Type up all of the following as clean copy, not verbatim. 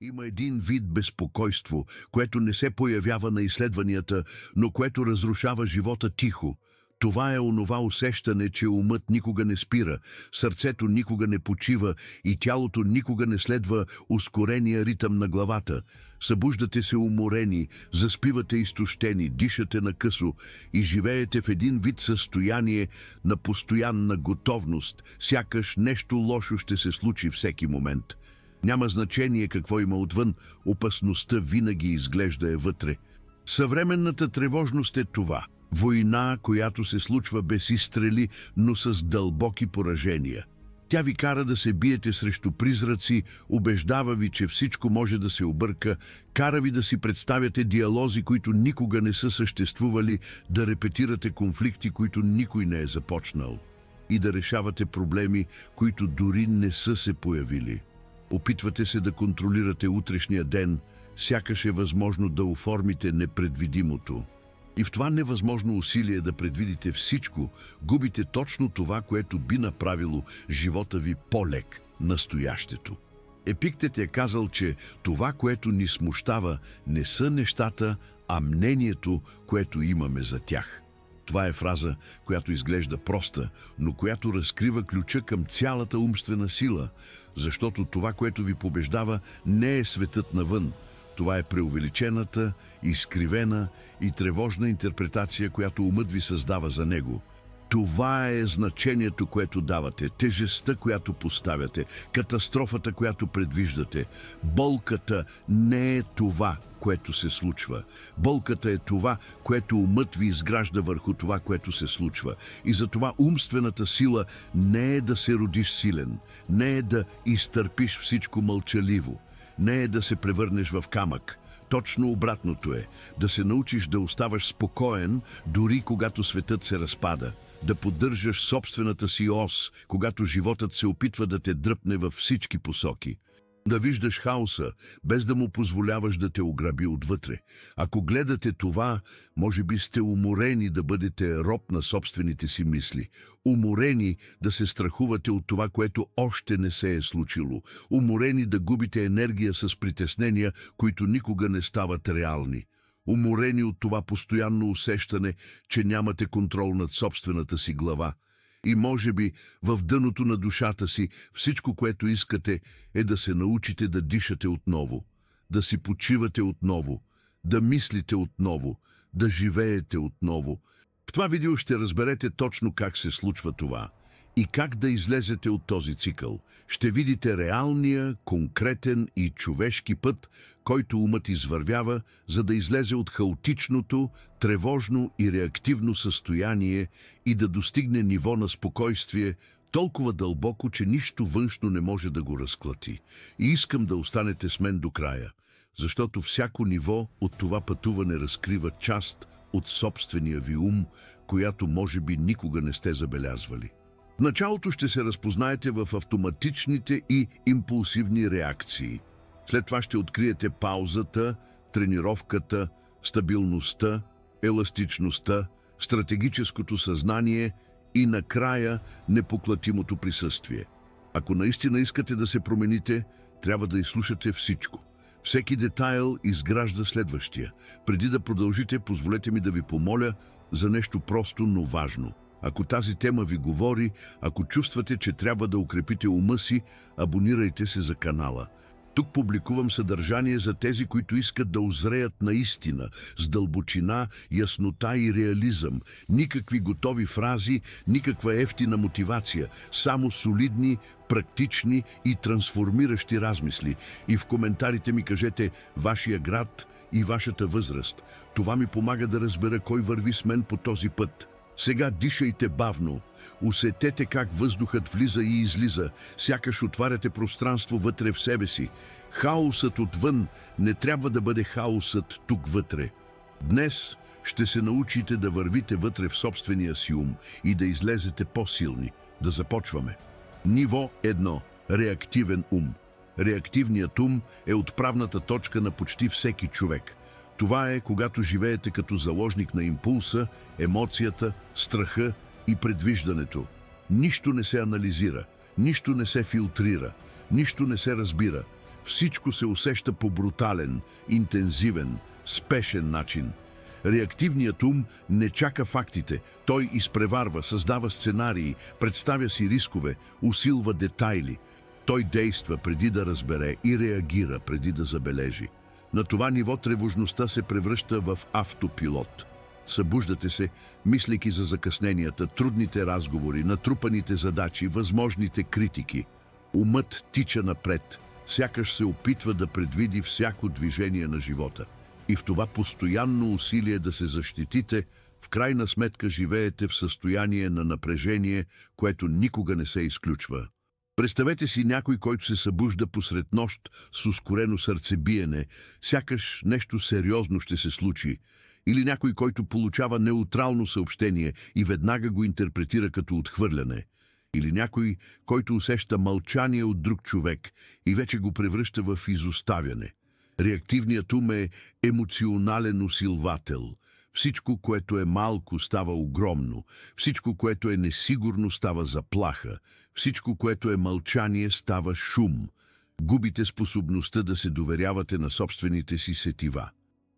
Има един вид безпокойство, което не се появява на изследванията, но което разрушава живота тихо. Това е онова усещане, че умът никога не спира, сърцето никога не почива и тялото никога не следва ускорения ритъм на главата. Събуждате се уморени, заспивате изтощени, дишате накъсо и живеете в един вид състояние на постоянна готовност, сякаш нещо лошо ще се случи всеки момент. Няма значение какво има отвън, опасността винаги изглежда вътре. Съвременната тревожност е това. Война, която се случва без изстрели, но с дълбоки поражения. Тя ви кара да се биете срещу призраци, убеждава ви, че всичко може да се обърка, кара ви да си представяте диалози, които никога не са съществували, да репетирате конфликти, които никой не е започнал и да решавате проблеми, които дори не са се появили. Опитвате се да контролирате утрешния ден, сякаш е възможно да оформите непредвидимото. И в това невъзможно усилие да предвидите всичко, губите точно това, което би направило живота ви по-лек, настоящето. Епиктет е казал, че това, което ни смущава, не са нещата, а мнението, което имаме за тях. Това е фраза, която изглежда проста, но която разкрива ключа към цялата умствена сила, защото това, което ви побеждава, не е светът навън. Това е преувеличената, изкривена и тревожна интерпретация, която умът ви създава за него. Това е значението, което давате, тежестта, която поставяте, катастрофата, която предвиждате. Болката не е това, което се случва. Болката е това, което умът ви изгражда върху това, което се случва. И затова умствената сила не е да се родиш силен, не е да изтърпиш всичко мълчаливо, не е да се превърнеш в камък. Точно обратното е да се научиш да оставаш спокоен, дори когато светът се разпада, да поддържаш собствената си ос, когато животът се опитва да те дръпне във всички посоки. Да виждаш хаоса, без да му позволяваш да те ограби отвътре. Ако гледате това, може би сте уморени да бъдете роб на собствените си мисли. Уморени да се страхувате от това, което още не се е случило. Уморени да губите енергия с притеснения, които никога не стават реални. Уморени от това постоянно усещане, че нямате контрол над собствената си глава. И може би в дъното на душата си всичко, което искате, е да се научите да дишате отново, да си почивате отново, да мислите отново, да живеете отново. В това видео ще разберете точно как се случва това и как да излезете от този цикъл. Ще видите реалния, конкретен и човешки път, който умът извървява, за да излезе от хаотичното, тревожно и реактивно състояние и да достигне ниво на спокойствие, толкова дълбоко, че нищо външно не може да го разклати. И искам да останете с мен до края, защото всяко ниво от това пътуване разкрива част от собствения ви ум, която може би никога не сте забелязвали. В началото ще се разпознаете в автоматичните и импулсивни реакции. След това ще откриете паузата, тренировката, стабилността, еластичността, стратегическото съзнание и накрая непоклатимото присъствие. Ако наистина искате да се промените, трябва да изслушате всичко. Всеки детайл изгражда следващия. Преди да продължите, позволете ми да ви помоля за нещо просто, но важно. Ако тази тема ви говори, ако чувствате, че трябва да укрепите ума си, абонирайте се за канала. Тук публикувам съдържание за тези, които искат да озреят наистина, с дълбочина, яснота и реализъм. Никакви готови фрази, никаква евтина мотивация, само солидни, практични и трансформиращи размисли. И в коментарите ми кажете вашия град и вашата възраст. Това ми помага да разбера кой върви с мен по този път. Сега дишайте бавно. Усетете как въздухът влиза и излиза, сякаш отваряте пространство вътре в себе си. Хаосът отвън не трябва да бъде хаосът тук вътре. Днес ще се научите да вървите вътре в собствения си ум и да излезете по-силни. Да започваме. Ниво 1. Реактивен ум. Реактивният ум е отправната точка на почти всеки човек. Това е, когато живеете като заложник на импулса, емоцията, страха и предвиждането. Нищо не се анализира, нищо не се филтрира, нищо не се разбира. Всичко се усеща по брутален, интензивен, спешен начин. Реактивният ум не чака фактите. Той изпреварва, създава сценарии, представя си рискове, усилва детайли. Той действа преди да разбере и реагира преди да забележи. На това ниво тревожността се превръща в автопилот. Събуждате се, мислейки за закъсненията, трудните разговори, натрупаните задачи, възможните критики. Умът тича напред, сякаш се опитва да предвиди всяко движение на живота. И в това постоянно усилие да се защитите, в крайна сметка живеете в състояние на напрежение, което никога не се изключва. Представете си някой, който се събужда посред нощ с ускорено сърцебиене, сякаш нещо сериозно ще се случи, или някой, който получава неутрално съобщение и веднага го интерпретира като отхвърляне, или някой, който усеща мълчание от друг човек и вече го превръща в изоставяне. Реактивният ум е емоционален усилвател. Всичко, което е малко, става огромно. Всичко, което е несигурно, става заплаха. Всичко, което е мълчание, става шум. Губите способността да се доверявате на собствените си сетива.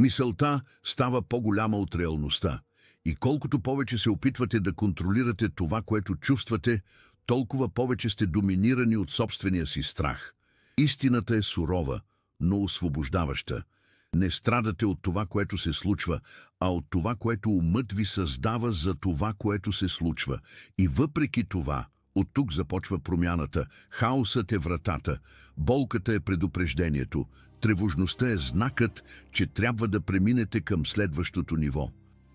Мисълта става по-голяма от реалността. И колкото повече се опитвате да контролирате това, което чувствате, толкова повече сте доминирани от собствения си страх. Истината е сурова, но освобождаваща. Не страдате от това, което се случва, а от това, което умът ви създава за това, което се случва. И въпреки това, от тук започва промяната. Хаосът е вратата, болката е предупреждението, тревожността е знакът, че трябва да преминете към следващото ниво.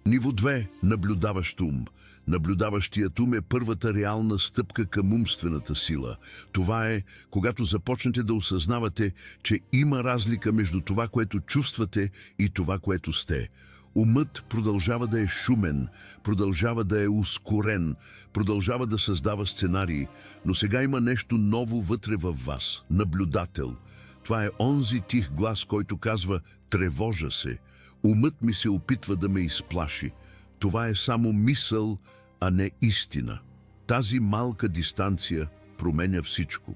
Ниво 2 – наблюдаващ ум. Наблюдаващият ум е първата реална стъпка към умствената сила. Това е, когато започнете да осъзнавате, че има разлика между това, което чувствате и това, което сте. Умът продължава да е шумен, продължава да е ускорен, продължава да създава сценарии, но сега има нещо ново вътре във вас – наблюдател. Това е онзи тих глас, който казва «тревожа се». Умът ми се опитва да ме изплаши. Това е само мисъл, а не истина. Тази малка дистанция променя всичко.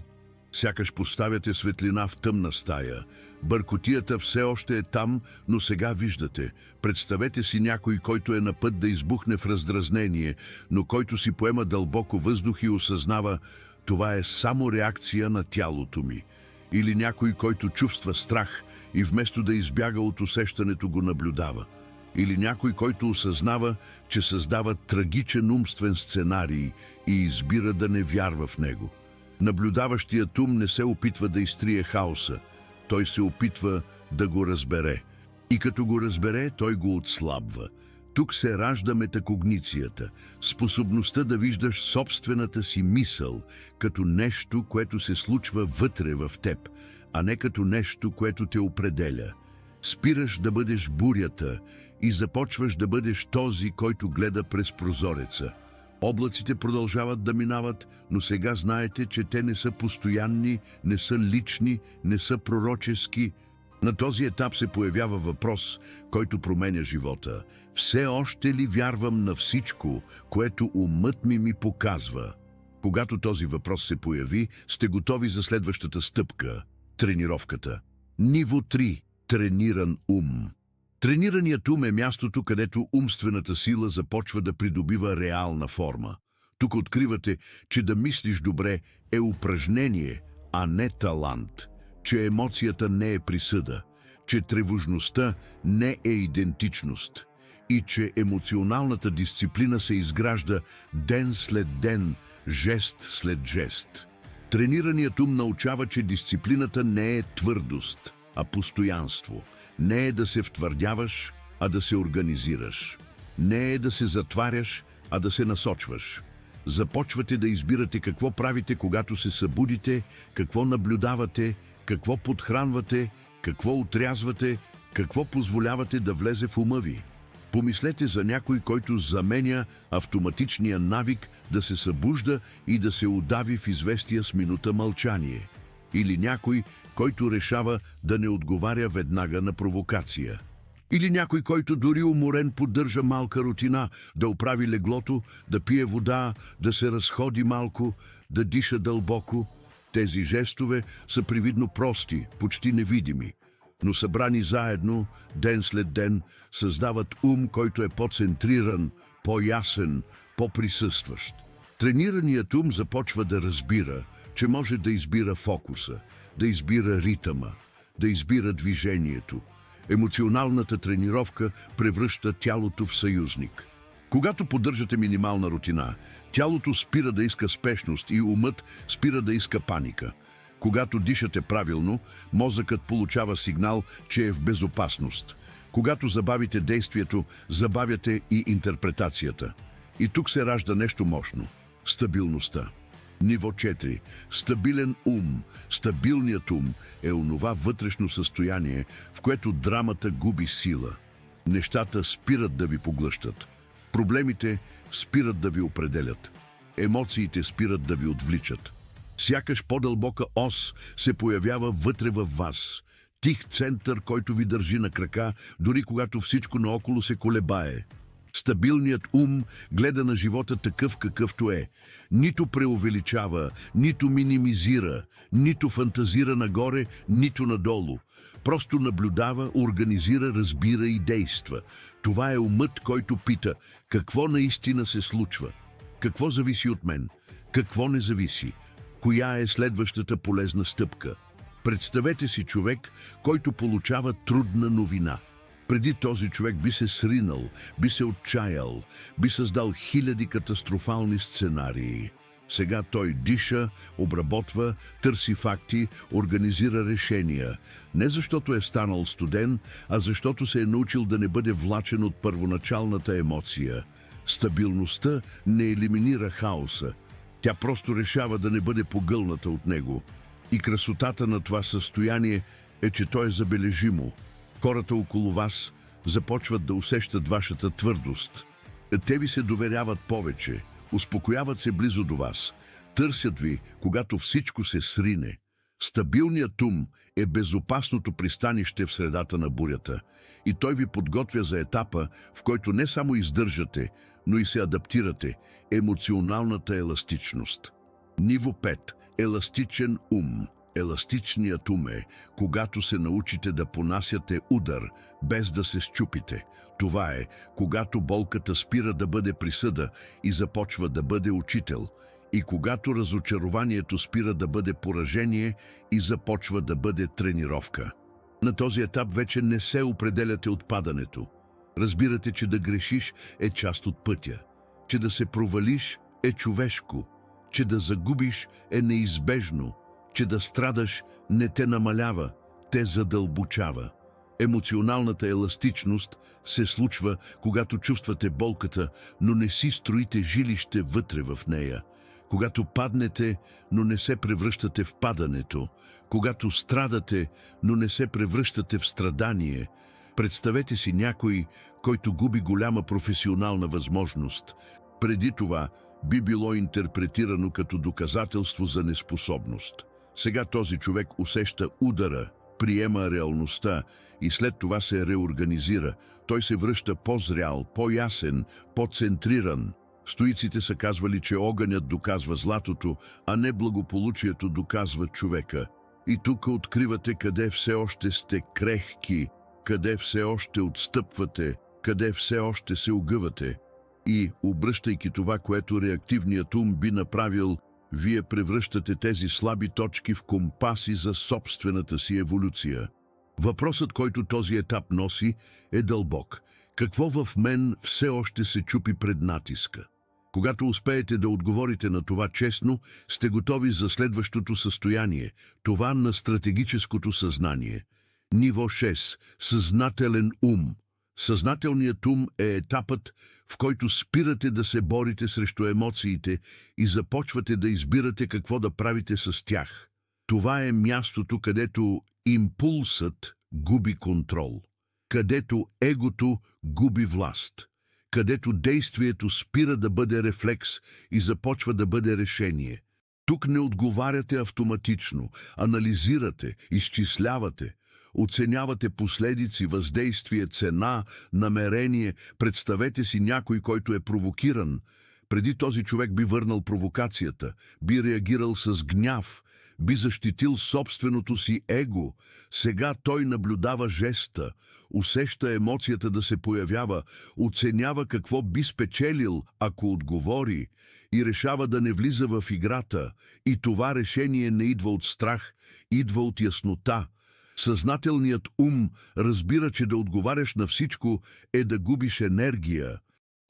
Сякаш поставяте светлина в тъмна стая. Бъркотията все още е там, но сега виждате. Представете си някой, който е на път да избухне в раздразнение, но който си поема дълбоко въздух и осъзнава, това е само реакция на тялото ми. Или някой, който чувства страх и вместо да избяга от усещането го наблюдава. Или някой, който осъзнава, че създава трагичен умствен сценарий и избира да не вярва в него. Наблюдаващият ум не се опитва да изтрие хаоса, той се опитва да го разбере. И като го разбере, той го отслабва. Тук се ражда метакогницията, способността да виждаш собствената си мисъл като нещо, което се случва вътре в теб, а не като нещо, което те определя. Спираш да бъдеш бурята и започваш да бъдеш този, който гледа през прозореца. Облаците продължават да минават, но сега знаете, че те не са постоянни, не са лични, не са пророчески. На този етап се появява въпрос, който променя живота. Все още ли вярвам на всичко, което умът ми показва? Когато този въпрос се появи, сте готови за следващата стъпка – тренировката. Ниво 3 – трениран ум. Тренираният ум е мястото, където умствената сила започва да придобива реална форма. Тук откривате, че да мислиш добре е упражнение, а не талант, че емоцията не е присъда, че тревожността не е идентичност и че емоционалната дисциплина се изгражда ден след ден, жест след жест. Тренираният ум научава, че дисциплината не е твърдост, а постоянство. Не е да се втвърдяваш, а да се организираш. Не е да се затваряш, а да се насочваш. Започвате да избирате какво правите, когато се събудите, какво наблюдавате, какво подхранвате, какво отрязвате, какво позволявате да влезе в ума ви. Помислете за някой, който заменя автоматичния навик да се събужда и да се удави в известия с минута мълчание. Или някой, който решава да не отговаря веднага на провокация. Или някой, който дори уморен поддържа малка рутина, да оправи леглото, да пие вода, да се разходи малко, да диша дълбоко. Тези жестове са привидно прости, почти невидими, но събрани заедно, ден след ден, създават ум, който е по-центриран, по-ясен, по-присъстващ. Тренираният ум започва да разбира, че може да избира фокуса, да избира ритъма, да избира движението. Емоционалната тренировка превръща тялото в съюзник. Когато поддържате минимална рутина, тялото спира да иска спешност и умът спира да иска паника. Когато дишате правилно, мозъкът получава сигнал, че е в безопасност. Когато забавите действието, забавяте и интерпретацията. И тук се ражда нещо мощно – стабилността. Ниво 4. Стабилен ум. Стабилният ум е онова вътрешно състояние, в което драмата губи сила. Нещата спират да ви поглъщат. Проблемите спират да ви определят. Емоциите спират да ви отвличат. Сякаш по-дълбока ос се появява вътре във вас. Тих център, който ви държи на крака, дори когато всичко наоколо се колебае. Стабилният ум гледа на живота такъв какъвто е. Нито преувеличава, нито минимизира, нито фантазира нагоре, нито надолу. Просто наблюдава, организира, разбира и действа. Това е умът, който пита какво наистина се случва, какво зависи от мен, какво не зависи, коя е следващата полезна стъпка. Представете си човек, който получава трудна новина. Преди този човек би се сринал, би се отчаял, би създал хиляди катастрофални сценарии. Сега той диша, обработва, търси факти, организира решения. Не защото е станал студен, а защото се е научил да не бъде влачен от първоначалната емоция. Стабилността не елиминира хаоса. Тя просто решава да не бъде погълната от него. И красотата на това състояние е, че то е забележимо. Хората около вас започват да усещат вашата твърдост. Те ви се доверяват повече, успокояват се близо до вас, търсят ви, когато всичко се срине. Стабилният ум е безопасното пристанище в средата на бурята и той ви подготвя за етапа, в който не само издържате, но и се адаптирате – емоционалната еластичност. Ниво 5. Еластичен ум. Еластичният ум е, когато се научите да понасяте удар, без да се счупите. Това е, когато болката спира да бъде присъда и започва да бъде учител, и когато разочарованието спира да бъде поражение и започва да бъде тренировка. На този етап вече не се определяте от падането. Разбирате, че да грешиш е част от пътя, че да се провалиш е човешко, че да загубиш е неизбежно, че да страдаш не те намалява, те задълбочава. Емоционалната еластичност се случва, когато чувствате болката, но не си строите жилище вътре в нея. Когато паднете, но не се превръщате в падането. Когато страдате, но не се превръщате в страдание. Представете си някой, който губи голяма професионална възможност. Преди това би било интерпретирано като доказателство за неспособност. Сега този човек усеща удара, приема реалността и след това се реорганизира. Той се връща по-зрял, по-ясен, по-центриран. Стоиците са казвали, че огънят доказва златото, а не благополучието доказва човека. И тук откривате къде все още сте крехки, къде все още отстъпвате, къде все още се огъвате. И, обръщайки това, което реактивният ум би направил, вие превръщате тези слаби точки в компаси за собствената си еволюция. Въпросът, който този етап носи, е дълбок. Какво в мен все още се чупи пред натиска? Когато успеете да отговорите на това честно, сте готови за следващото състояние, това на стратегическото съзнание. Ниво 6. Съзнателен ум. Съзнателният ум е етапът, в който спирате да се борите срещу емоциите и започвате да избирате какво да правите с тях. Това е мястото, където импулсът губи контрол, където егото губи власт, където действието спира да бъде рефлекс и започва да бъде решение. Тук не отговаряте автоматично, анализирате, изчислявате, оценявате последици, въздействие, цена, намерение. Представете си някой, който е провокиран. Преди този човек би върнал провокацията, би реагирал с гняв, би защитил собственото си его. Сега той наблюдава жеста, усеща емоцията да се появява, оценява какво би спечелил, ако отговори, и решава да не влиза в играта. И това решение не идва от страх, идва от яснота. Съзнателният ум разбира, че да отговаряш на всичко е да губиш енергия.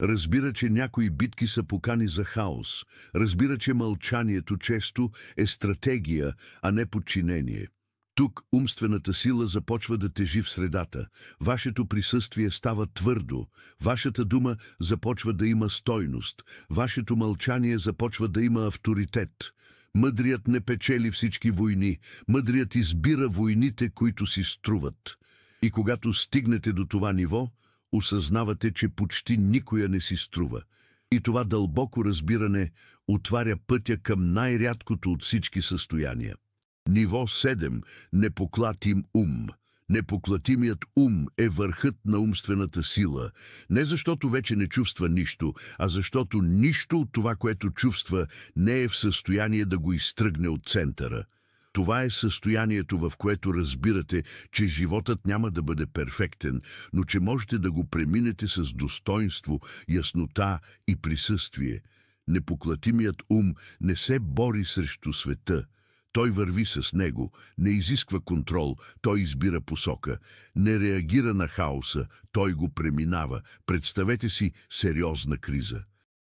Разбира, че някои битки са покани за хаос. Разбира, че мълчанието често е стратегия, а не подчинение. Тук умствената сила започва да тежи в средата. Вашето присъствие става твърдо. Вашата дума започва да има стойност. Вашето мълчание започва да има авторитет. Мъдрият не печели всички войни. Мъдрият избира войните, които си струват. И когато стигнете до това ниво, осъзнавате, че почти никоя не си струва. И това дълбоко разбиране отваря пътя към най-рядкото от всички състояния. Ниво 7. Непоклатим ум. Непоклатимият ум е върхът на умствената сила. Не защото вече не чувства нищо, а защото нищо от това, което чувства, не е в състояние да го изтръгне от центъра. Това е състоянието, в което разбирате, че животът няма да бъде перфектен, но че можете да го преминете с достоинство, яснота и присъствие. Непоклатимият ум не се бори срещу света. Той върви с него, не изисква контрол, той избира посока, не реагира на хаоса, той го преминава. Представете си сериозна криза.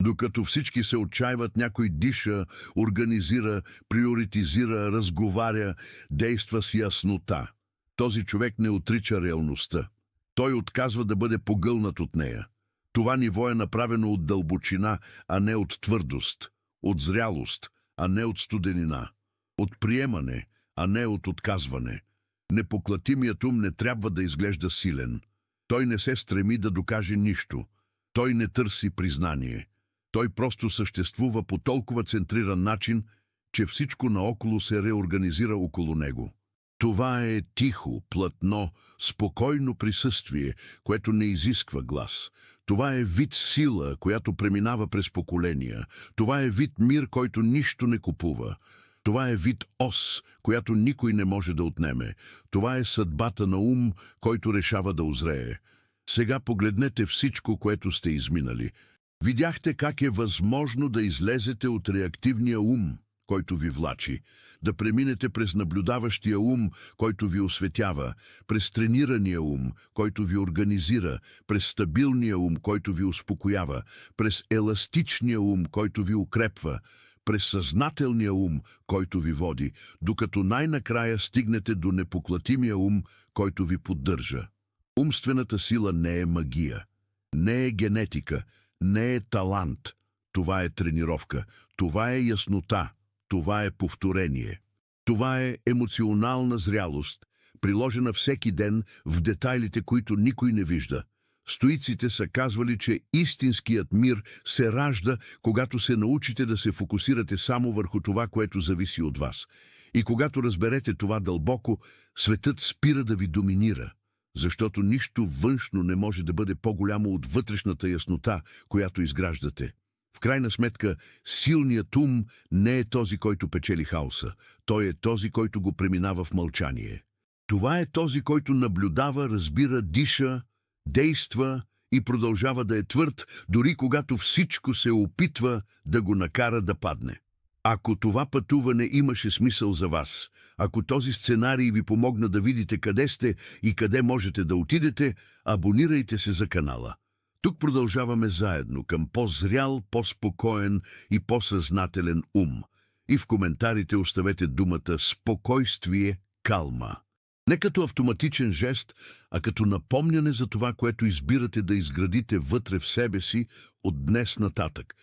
Докато всички се отчаиват, някой диша, организира, приоритизира, разговаря, действа с яснота. Този човек не отрича реалността. Той отказва да бъде погълнат от нея. Това ниво е направено от дълбочина, а не от твърдост, от зрялост, а не от студенина, от приемане, а не от отказване. Непоклатимият ум не трябва да изглежда силен. Той не се стреми да докаже нищо. Той не търси признание. Той просто съществува по толкова центриран начин, че всичко наоколо се реорганизира около него. Това е тихо, плътно, спокойно присъствие, което не изисква глас. Това е вид сила, която преминава през поколения. Това е вид мир, който нищо не купува. Това е вид ос, която никой не може да отнеме. Това е съдбата на ум, който решава да озрее. Сега погледнете всичко, което сте изминали. Видяхте как е възможно да излезете от реактивния ум, който ви влачи, да преминете през наблюдаващия ум, който ви осветява, през тренирания ум, който ви организира, през стабилния ум, който ви успокоява, през еластичния ум, който ви укрепва, през съзнателния ум, който ви води, докато най-накрая стигнете до непоклатимия ум, който ви поддържа. Умствената сила не е магия, не е генетика, не е талант. Това е тренировка, това е яснота, това е повторение. Това е емоционална зрялост, приложена всеки ден в детайлите, които никой не вижда. Стоиците са казвали, че истинският мир се ражда, когато се научите да се фокусирате само върху това, което зависи от вас. И когато разберете това дълбоко, светът спира да ви доминира, защото нищо външно не може да бъде по-голямо от вътрешната яснота, която изграждате. В крайна сметка, силният ум не е този, който печели хаоса. Той е този, който го преминава в мълчание. Това е този, който наблюдава, разбира, диша, действа и продължава да е твърд, дори когато всичко се опитва да го накара да падне. Ако това пътуване имаше смисъл за вас, ако този сценарий ви помогна да видите къде сте и къде можете да отидете, абонирайте се за канала. Тук продължаваме заедно към по-зрял, по-спокоен и по-съзнателен ум. И в коментарите оставете думата спокойствие, калма. Не като автоматичен жест, а като напомняне за това, което избирате да изградите вътре в себе си от днес нататък.